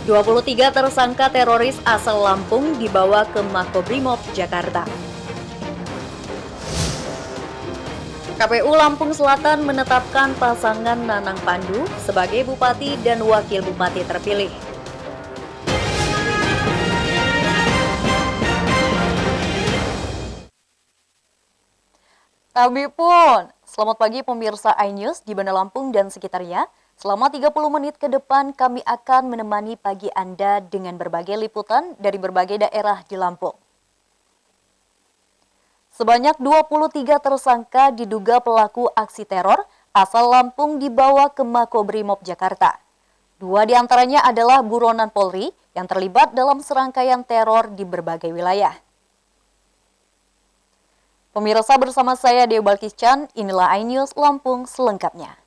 23 tersangka teroris asal Lampung dibawa ke Makobrimob, Jakarta. KPU Lampung Selatan menetapkan pasangan Nanang Pandu sebagai Bupati dan Wakil Bupati terpilih. Kami pun, selamat pagi pemirsa iNews di Bandar Lampung dan sekitarnya. Selama 30 menit ke depan kami akan menemani pagi Anda dengan berbagai liputan dari berbagai daerah di Lampung. Sebanyak 23 tersangka diduga pelaku aksi teror asal Lampung dibawa ke Makobrimob, Jakarta. 2 diantaranya adalah buronan Polri yang terlibat dalam serangkaian teror di berbagai wilayah. Pemirsa, bersama saya Dewi Balkiscan, inilah iNews Lampung selengkapnya.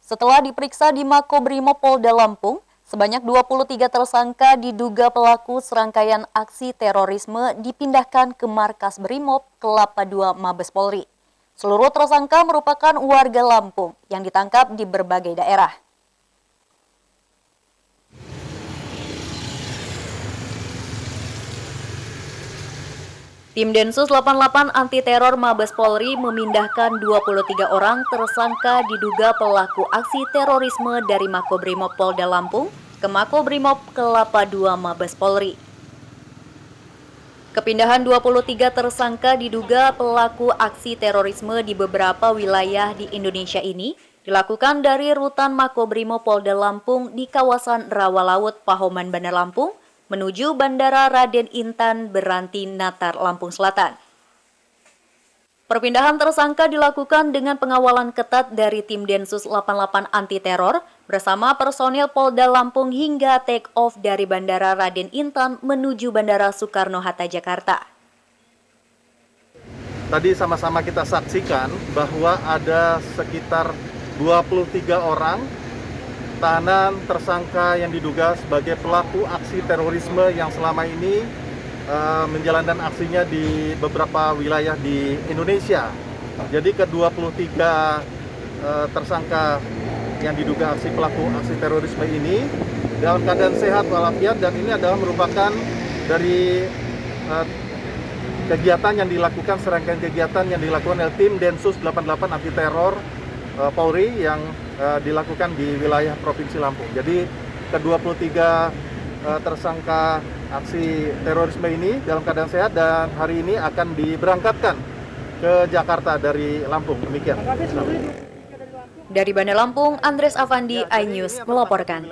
Setelah diperiksa di Makobrimob Polda Lampung, sebanyak 23 tersangka diduga pelaku serangkaian aksi terorisme dipindahkan ke markas Brimob Kelapa II Mabes Polri. Seluruh tersangka merupakan warga Lampung yang ditangkap di berbagai daerah. Tim Densus 88 Anti Teror Mabes Polri memindahkan 23 orang tersangka diduga pelaku aksi terorisme dari Makobrimob Polda Lampung ke Makobrimob Kelapa II Mabes Polri. Kepindahan 23 tersangka diduga pelaku aksi terorisme di beberapa wilayah di Indonesia ini dilakukan dari rutan Makobrimob Polda Lampung di kawasan Rawalaut, Pahoman, Bandar Lampung, menuju Bandara Raden Intan Beranti Natar, Lampung Selatan. Perpindahan tersangka dilakukan dengan pengawalan ketat dari tim Densus 88 Anti Teror bersama personil Polda Lampung hingga take off dari Bandara Raden Intan menuju Bandara Soekarno-Hatta, Jakarta. Tadi sama-sama kita saksikan bahwa ada sekitar 23 orang tahanan tersangka yang diduga sebagai pelaku aksi terorisme yang selama ini menjalankan aksinya di beberapa wilayah di Indonesia. Jadi ke-23 tersangka yang diduga aksi pelaku aksi terorisme ini dalam keadaan sehat walafiat, dan ini adalah merupakan dari kegiatan yang dilakukan, serangkaian kegiatan yang dilakukan oleh tim Densus 88 Anti Teror Polri yang dilakukan di wilayah Provinsi Lampung. Jadi ke-23 tersangka aksi terorisme ini dalam keadaan sehat dan hari ini akan diberangkatkan ke Jakarta dari Lampung. Demikian. Dari Bandar Lampung, Andres Avandi, iNews melaporkan.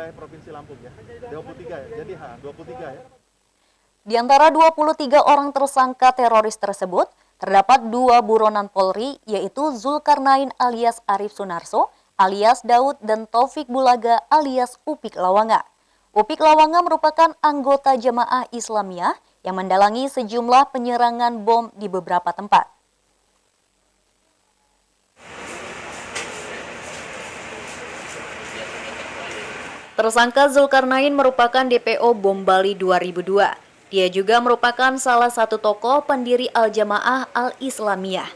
Di antara 23 orang tersangka teroris tersebut, terdapat 2 buronan Polri, yaitu Zulkarnain alias Arif Sunarso, alias Daud, dan Taufik Bulaga alias Upik Lawanga. Upik Lawanga merupakan anggota Jamaah Islamiyah yang mendalangi sejumlah penyerangan bom di beberapa tempat. Tersangka Zulkarnain merupakan DPO Bom Bali 2002. Dia juga merupakan salah satu tokoh pendiri Al-Jamaah Al-Islamiyah.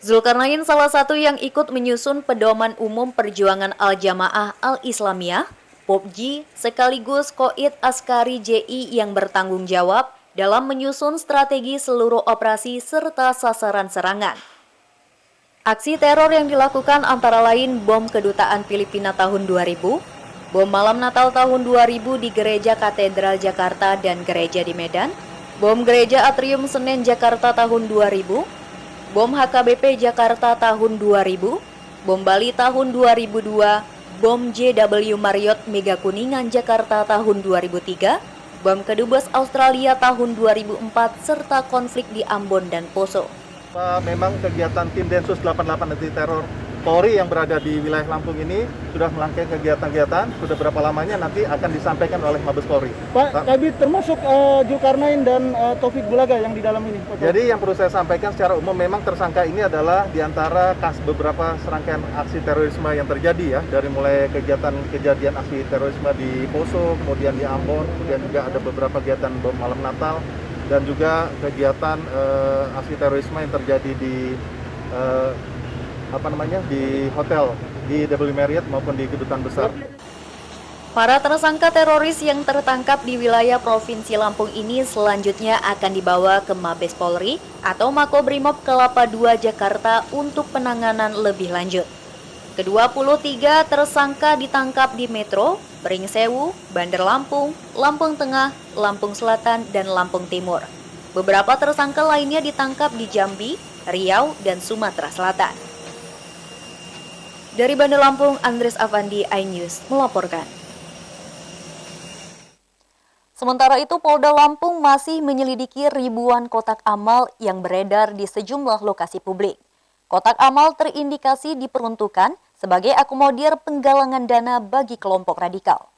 Zulkarnain salah satu yang ikut menyusun pedoman umum perjuangan Al-Jamaah Al-Islamiyah, POPJ, sekaligus Koid Askari JI yang bertanggung jawab dalam menyusun strategi seluruh operasi serta sasaran serangan. Aksi teror yang dilakukan antara lain bom Kedutaan Filipina tahun 2000, bom Malam Natal tahun 2000 di Gereja Katedral Jakarta dan Gereja di Medan, bom Gereja Atrium Senen Jakarta tahun 2000, bom HKBP Jakarta tahun 2000, bom Bali tahun 2002, bom JW Marriott Mega Kuningan Jakarta tahun 2003, bom Kedubes Australia tahun 2004, serta konflik di Ambon dan Poso. Memang kegiatan tim Densus 88 Anti Teror Polri yang berada di wilayah Lampung ini sudah melangkai kegiatan-kegiatan, sudah berapa lamanya nanti akan disampaikan oleh Mabes Polri. Pak, tadi termasuk Zulkarnain dan Taufik Bulaga yang di dalam ini. Pak. Jadi yang perlu saya sampaikan secara umum, memang tersangka ini adalah diantara beberapa serangkaian aksi terorisme yang terjadi ya, dari mulai kejadian aksi terorisme di Poso, kemudian di Ambon, kemudian juga ada beberapa kegiatan bom malam Natal, dan juga kegiatan aksi terorisme yang terjadi di di hotel di W Marriott maupun di Kedutaan Besar. Para tersangka teroris yang tertangkap di wilayah Provinsi Lampung ini selanjutnya akan dibawa ke Mabes Polri atau Makobrimob Kelapa II Jakarta untuk penanganan lebih lanjut. Ke-23 tersangka ditangkap di Metro, Pringsewu, Bandar Lampung, Lampung Tengah, Lampung Selatan, dan Lampung Timur. Beberapa tersangka lainnya ditangkap di Jambi, Riau, dan Sumatera Selatan. Dari Bandar Lampung, Andres Avandi, iNews melaporkan. Sementara itu, Polda Lampung masih menyelidiki ribuan kotak amal yang beredar di sejumlah lokasi publik. Kotak amal terindikasi diperuntukkan sebagai akomodir penggalangan dana bagi kelompok radikal.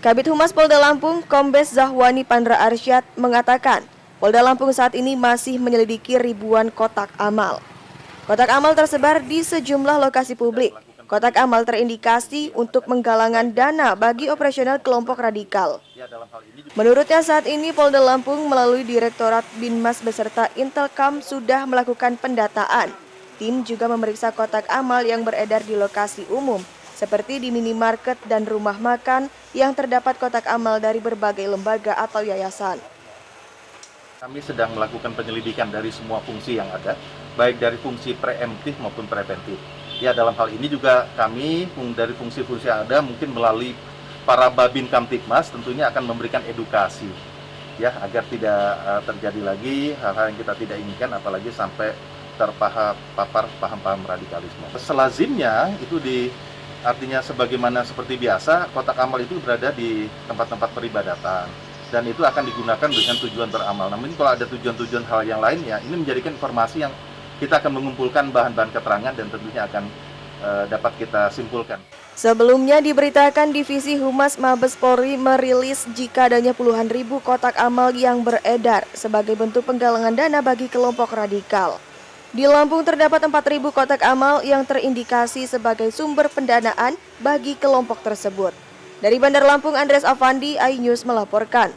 Kabid Humas Polda Lampung, Kombes Zahwani Pandra Arsyad, mengatakan Polda Lampung saat ini masih menyelidiki ribuan kotak amal. Kotak amal tersebar di sejumlah lokasi publik. Kotak amal terindikasi untuk penggalangan dana bagi operasional kelompok radikal. Menurutnya saat ini Polda Lampung melalui Direktorat Binmas beserta Intelkam sudah melakukan pendataan. Tim juga memeriksa kotak amal yang beredar di lokasi umum, seperti di minimarket dan rumah makan yang terdapat kotak amal dari berbagai lembaga atau yayasan. Kami sedang melakukan penyelidikan dari semua fungsi yang ada, baik dari fungsi preemptif maupun preventif. Ya, dalam hal ini juga kami dari fungsi-fungsi yang ada mungkin melalui para Babin Kamtibmas tentunya akan memberikan edukasi ya agar tidak terjadi lagi hal-hal yang kita tidak inginkan, apalagi sampai terpapar paham-paham radikalisme. Selazimnya itu artinya sebagaimana seperti biasa, kotak amal itu berada di tempat-tempat peribadatan dan itu akan digunakan dengan tujuan beramal. Namun kalau ada tujuan-tujuan hal yang lain ya, ini menjadikan informasi yang kita akan mengumpulkan bahan-bahan keterangan dan tentunya akan dapat kita simpulkan. Sebelumnya diberitakan Divisi Humas Mabes Polri merilis jika adanya puluhan ribu kotak amal yang beredar sebagai bentuk penggalangan dana bagi kelompok radikal. Di Lampung terdapat 4.000 kotak amal yang terindikasi sebagai sumber pendanaan bagi kelompok tersebut. Dari Bandar Lampung, Andres Avandi, iNews melaporkan.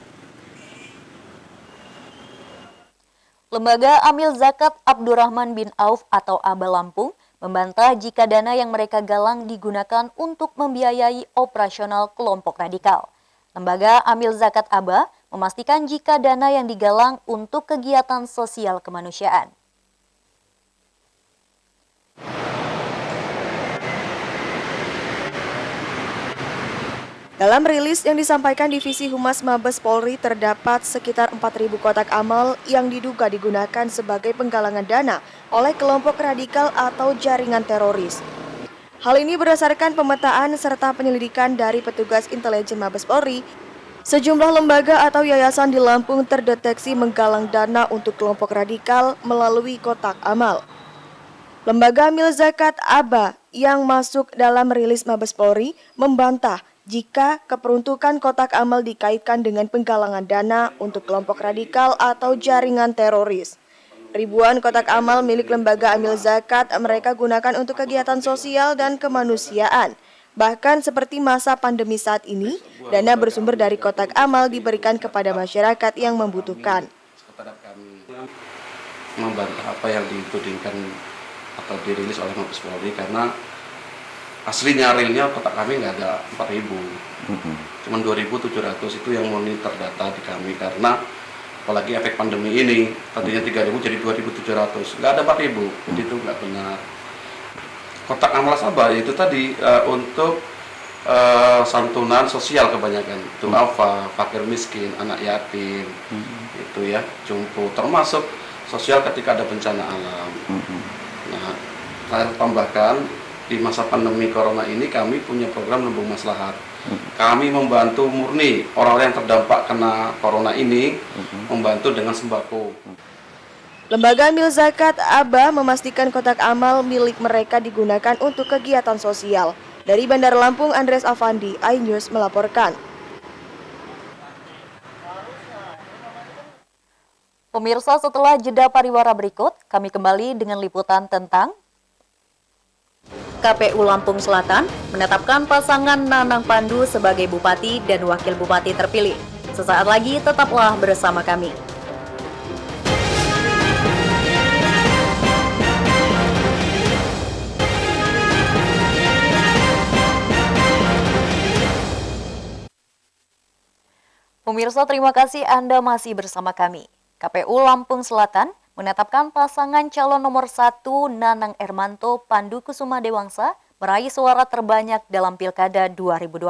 Lembaga Amil Zakat Abdurrahman bin Auf atau ABA Lampung membantah jika dana yang mereka galang digunakan untuk membiayai operasional kelompok radikal. Lembaga Amil Zakat ABA memastikan jika dana yang digalang untuk kegiatan sosial kemanusiaan. Dalam rilis yang disampaikan Divisi Humas Mabes Polri terdapat sekitar 4.000 kotak amal yang diduga digunakan sebagai penggalangan dana oleh kelompok radikal atau jaringan teroris. Hal ini berdasarkan pemetaan serta penyelidikan dari petugas intelijen Mabes Polri. Sejumlah lembaga atau yayasan di Lampung terdeteksi menggalang dana untuk kelompok radikal melalui kotak amal. Lembaga Amil Zakat ABA yang masuk dalam rilis Mabes Polri membantah jika keperuntukan kotak amal dikaitkan dengan penggalangan dana untuk kelompok radikal atau jaringan teroris. Ribuan kotak amal milik lembaga Amil Zakat mereka gunakan untuk kegiatan sosial dan kemanusiaan. Bahkan seperti masa pandemi saat ini, dana bersumber dari kotak amal diberikan kepada masyarakat yang membutuhkan. Kami membantah apa yang ditudingkan atau dirilis oleh Mabes Polri karena aslinya realnya kotak kami nggak ada 4.000, cuma 2.700 itu yang monitor data di kami karena apalagi efek pandemi ini tadinya 3.000 jadi 2.700, nggak ada 4.000, jadi itu nggak benar. Kotak amal Sabah itu tadi untuk santunan sosial kebanyakan, itu alfa, fakir miskin, anak yatim, itu ya, jumbo, termasuk sosial ketika ada bencana alam. Nah, saya tambahkan di masa pandemi corona ini kami punya program lumbung maslahat. Kami membantu murni orang-orang yang terdampak kena corona ini, membantu dengan sembako. Lembaga Amil Zakat ABA memastikan kotak amal milik mereka digunakan untuk kegiatan sosial. Dari Bandar Lampung, Andres Avandi, iNews melaporkan. Pemirsa, setelah jeda pariwara berikut, kami kembali dengan liputan tentang KPU Lampung Selatan menetapkan pasangan Nanang Pandu sebagai Bupati dan Wakil Bupati terpilih. Sesaat lagi tetaplah bersama kami. Pemirsa, terima kasih Anda masih bersama kami. KPU Lampung Selatan menetapkan pasangan calon nomor 1 Nanang Ermanto Pandu Kusuma Dewangsa meraih suara terbanyak dalam Pilkada 2020.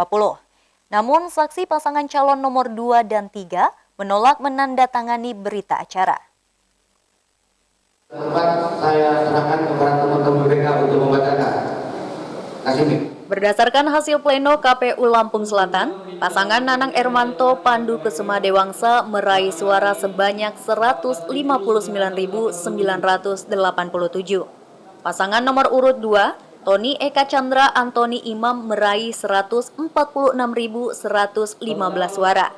Namun, saksi pasangan calon nomor 2 dan 3 menolak menandatangani berita acara. Saya serahkan kepada teman-teman mereka untuk membacakan. Berdasarkan hasil pleno KPU Lampung Selatan, pasangan Nanang Ermanto Pandu Kusuma Dewangsa meraih suara sebanyak 159.987. Pasangan nomor urut 2, Tony Eka Chandra Antoni Imam meraih 146.115 suara.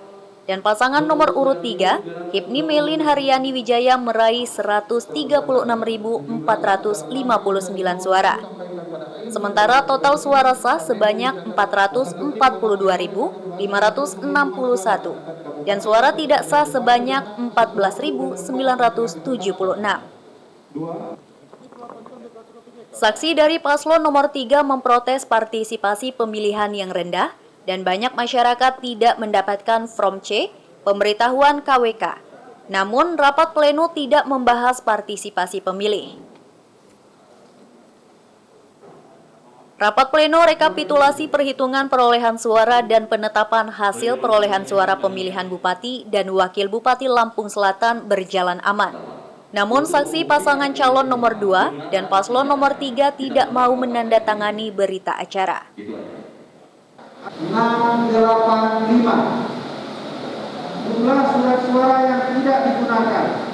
Dan pasangan nomor urut 3, Hipni Melin Haryani Wijaya meraih 136.459 suara. Sementara total suara sah sebanyak 442.561 dan suara tidak sah sebanyak 14.976. Saksi dari paslon nomor 3 memprotes partisipasi pemilihan yang rendah dan banyak masyarakat tidak mendapatkan Form C, pemberitahuan KWK. Namun, rapat pleno tidak membahas partisipasi pemilih. Rapat pleno rekapitulasi perhitungan perolehan suara dan penetapan hasil perolehan suara pemilihan Bupati dan Wakil Bupati Lampung Selatan berjalan aman. Namun saksi pasangan calon nomor 2 dan paslon nomor 3 tidak mau menandatangani berita acara. 685 jumlah surat suara yang tidak digunakan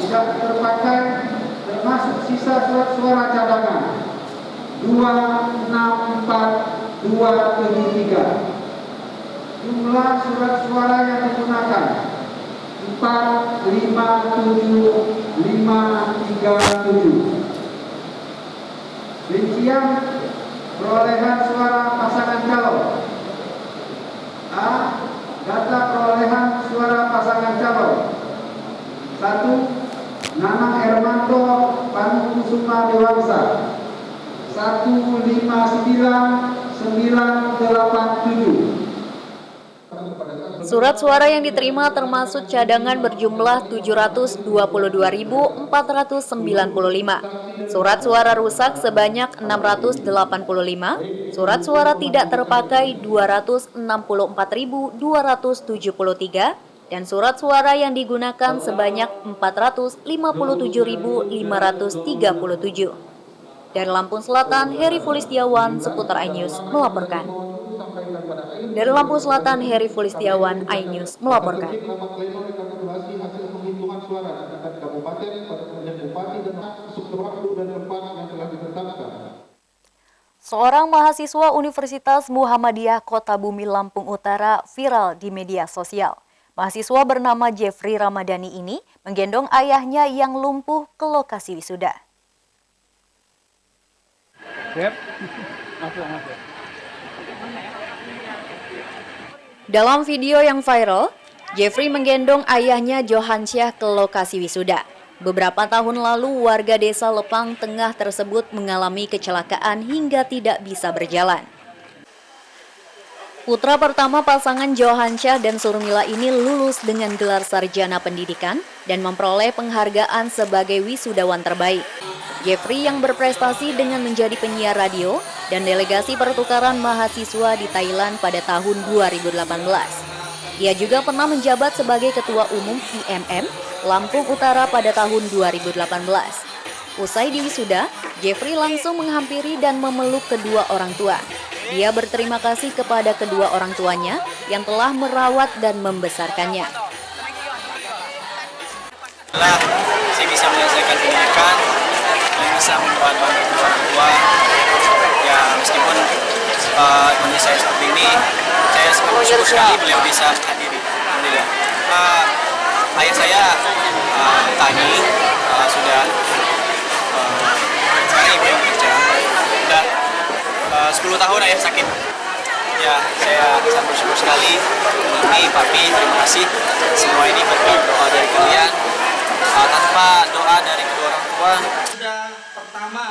tidak terpakai termasuk sisa surat suara cadangan 264273. Jumlah surat suara yang digunakan 457537. Rincian perolehan suara pasangan calon. A. Data perolehan suara pasangan calon. 1. Nanang Ermanto Pandu Kusuma Dewangsa 159987. Surat suara yang diterima termasuk cadangan berjumlah 722.495. Surat suara rusak sebanyak 685, surat suara tidak terpakai 264.273, dan surat suara yang digunakan sebanyak 457.537. Dari Lampung Selatan, Heri Fulistiawan, Seputar iNews melaporkan. Dari Lampung Selatan, Heri Fulistiawan, iNews melaporkan. Seorang mahasiswa Universitas Muhammadiyah Kota Bumi Lampung Utara viral di media sosial. Mahasiswa bernama Jeffrey Ramadhani ini menggendong ayahnya yang lumpuh ke lokasi wisuda. Dalam video yang viral, Jeffrey menggendong ayahnya Johansyah ke lokasi wisuda. Beberapa tahun lalu, warga desa Lepang Tengah tersebut mengalami kecelakaan hingga tidak bisa berjalan. Putra pertama pasangan Johansyah dan Surmila ini lulus dengan gelar sarjana pendidikan dan memperoleh penghargaan sebagai wisudawan terbaik. Jeffrey yang berprestasi dengan menjadi penyiar radio dan delegasi pertukaran mahasiswa di Thailand pada tahun 2018. Ia juga pernah menjabat sebagai Ketua Umum IMM Lampung Utara pada tahun 2018. Usai di wisuda, Jeffrey langsung menghampiri dan memeluk kedua orang tua. Dia berterima kasih kepada kedua orang tuanya yang telah merawat dan membesarkannya. Saya bisa menyelesaikan pendidikan, bisa membuat orang tua. Ya meskipun kondisi saya seperti ini, saya sangat bersyukur sekali beliau bisa hadiri. Alhamdulillah. Ayah saya Tani sudah sekarang ibu yang kerja. 10 tahun ayah sakit. Ya, saya sangat bersyukur sekali. Mami, papi, terima kasih. Semua ini berkat doa dari kalian. Tanpa doa dari kedua orang tua.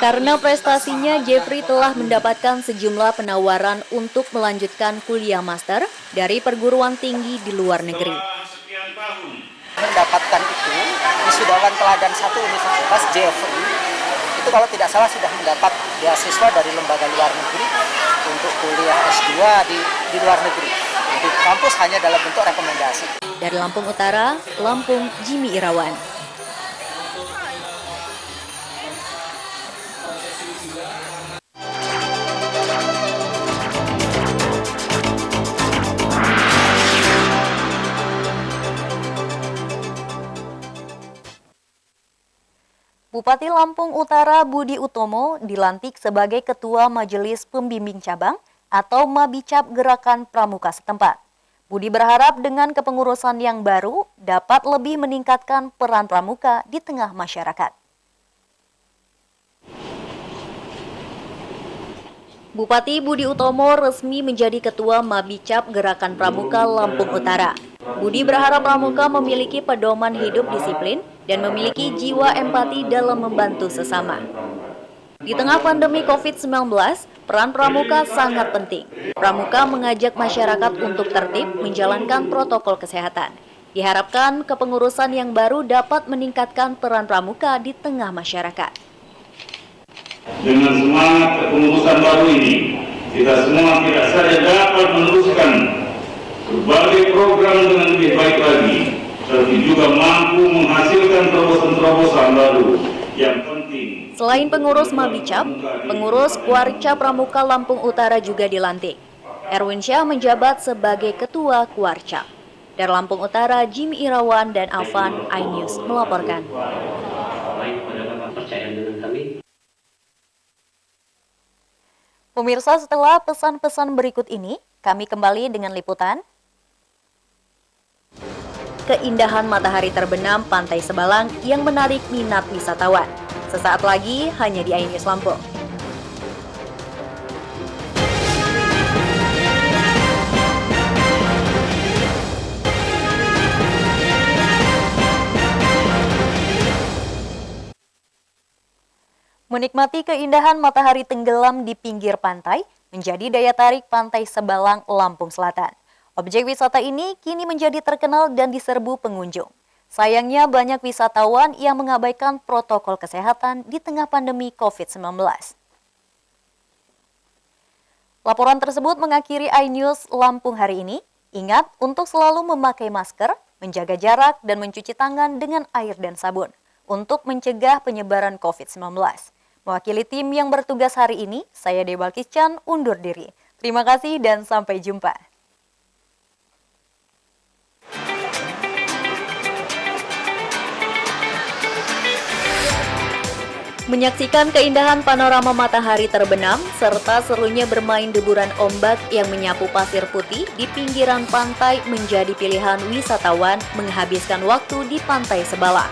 Karena prestasinya, Jeffrey telah mendapatkan sejumlah penawaran untuk melanjutkan kuliah master dari perguruan tinggi di luar negeri. Mendapatkan itu, wisudawan teladan 1 Universitas Jeffrey, itu kalau tidak salah sudah mendapat beasiswa dari lembaga luar negeri untuk kuliah S2 di luar negeri. Di kampus hanya dalam bentuk rekomendasi. Dari Lampung Utara, Lampung, Jimmy Irawan. Bupati Lampung Utara Budi Utomo dilantik sebagai Ketua Majelis Pembimbing Cabang atau Mabicab Gerakan Pramuka setempat. Budi berharap dengan kepengurusan yang baru dapat lebih meningkatkan peran pramuka di tengah masyarakat. Bupati Budi Utomo resmi menjadi Ketua Mabicab Gerakan Pramuka Lampung Utara. Budi berharap pramuka memiliki pedoman hidup disiplin dan memiliki jiwa empati dalam membantu sesama. Di tengah pandemi COVID-19, peran pramuka sangat penting. Pramuka mengajak masyarakat untuk tertib menjalankan protokol kesehatan. Diharapkan kepengurusan yang baru dapat meningkatkan peran pramuka di tengah masyarakat. Dengan semangat kepengurusan baru ini, kita semua tidak saja dapat meneruskan berbagai program dengan lebih baik lagi, tapi juga mampu menghasilkan terobosan-terobosan baru yang penting. Selain pengurus Mabicab, pengurus Kuarca Pramuka Lampung Utara juga dilantik. Erwin Syah menjabat sebagai Ketua Kuarca. Dari Lampung Utara, Jimmy Irawan dan Alvan, iNews melaporkan. Pemirsa, setelah pesan-pesan berikut ini, kami kembali dengan liputan. Keindahan matahari terbenam Pantai Sebalang yang menarik minat wisatawan. Sesaat lagi hanya di iNews Lampung. Menikmati keindahan matahari tenggelam di pinggir pantai menjadi daya tarik Pantai Sebalang, Lampung Selatan. Objek wisata ini kini menjadi terkenal dan diserbu pengunjung. Sayangnya banyak wisatawan yang mengabaikan protokol kesehatan di tengah pandemi COVID-19. Laporan tersebut mengakhiri iNews Lampung hari ini. Ingat untuk selalu memakai masker, menjaga jarak, dan mencuci tangan dengan air dan sabun untuk mencegah penyebaran COVID-19. Mewakili tim yang bertugas hari ini, saya Dewa Kiscan undur diri. Terima kasih dan sampai jumpa. Menyaksikan keindahan panorama matahari terbenam, serta serunya bermain deburan ombak yang menyapu pasir putih di pinggiran pantai menjadi pilihan wisatawan menghabiskan waktu di Pantai Sebalang.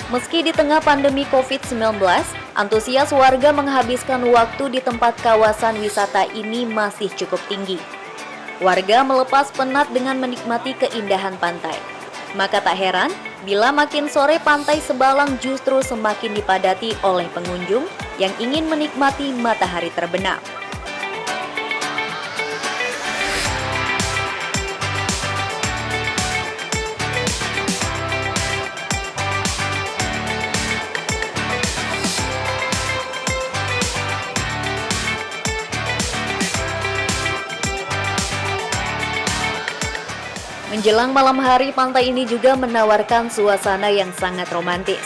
Meski di tengah pandemi COVID-19, antusias warga menghabiskan waktu di tempat kawasan wisata ini masih cukup tinggi. Warga melepas penat dengan menikmati keindahan pantai. Maka tak heran bila makin sore Pantai Sebalang justru semakin dipadati oleh pengunjung yang ingin menikmati matahari terbenam. Menjelang malam hari, pantai ini juga menawarkan suasana yang sangat romantis.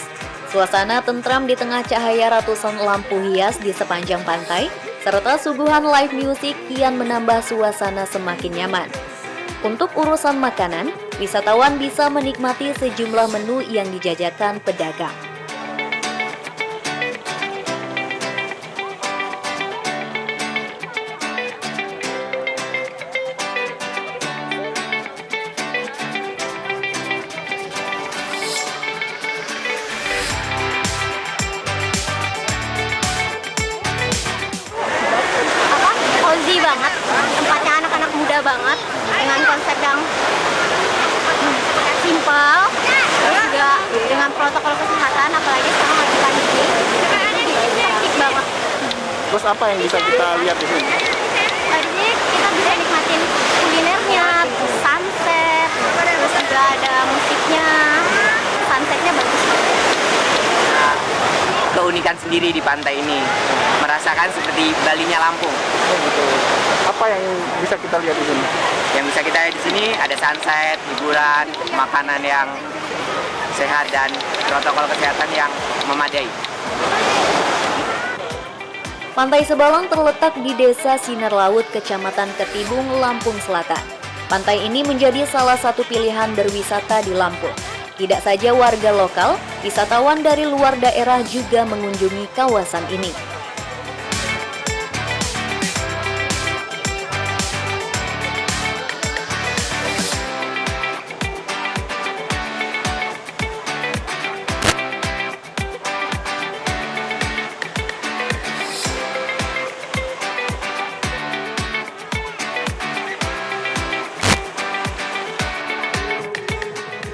Suasana tentram di tengah cahaya ratusan lampu hias di sepanjang pantai, serta suguhan live music kian menambah suasana semakin nyaman. Untuk urusan makanan, wisatawan bisa menikmati sejumlah menu yang dijajakan pedagang. tempatnya anak-anak muda banget dengan konsep yang simpel, terus juga dengan protokol kesehatan, apalagi sekarang lagi pandemi, efektif banget. Terus apa yang bisa kita lihat di sini? Tadi kita bisa nikmatin kulinernya, terus sunset, terus juga ada musiknya, sunsetnya bagus. Keunikan sendiri di pantai ini, merasakan seperti Balinya Lampung. Oh gitu. Apa yang bisa kita lihat di sini? Yang bisa kita lihat di sini ada sunset, hiburan, makanan yang sehat dan protokol kesehatan yang memadai. Pantai Sebalang terletak di Desa Sinar Laut, Kecamatan Ketibung, Lampung Selatan. Pantai ini menjadi salah satu pilihan berwisata di Lampung. Tidak saja warga lokal, wisatawan dari luar daerah juga mengunjungi kawasan ini.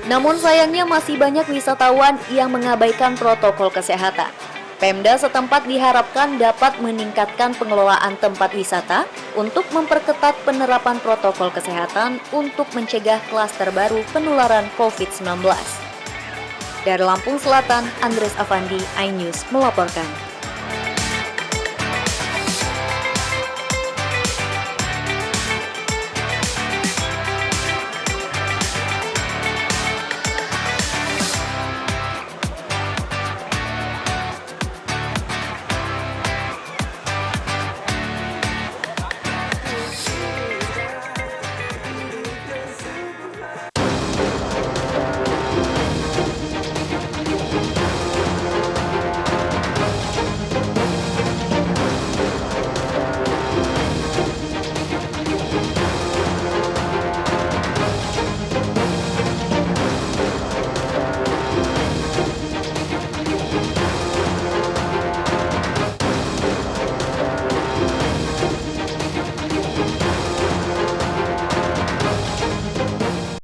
Namun sayangnya masih banyak wisatawan yang mengabaikan protokol kesehatan. Pemda setempat diharapkan dapat meningkatkan pengelolaan tempat wisata untuk memperketat penerapan protokol kesehatan untuk mencegah klaster baru penularan COVID-19. Dari Lampung Selatan, Andres Avandi, iNews melaporkan.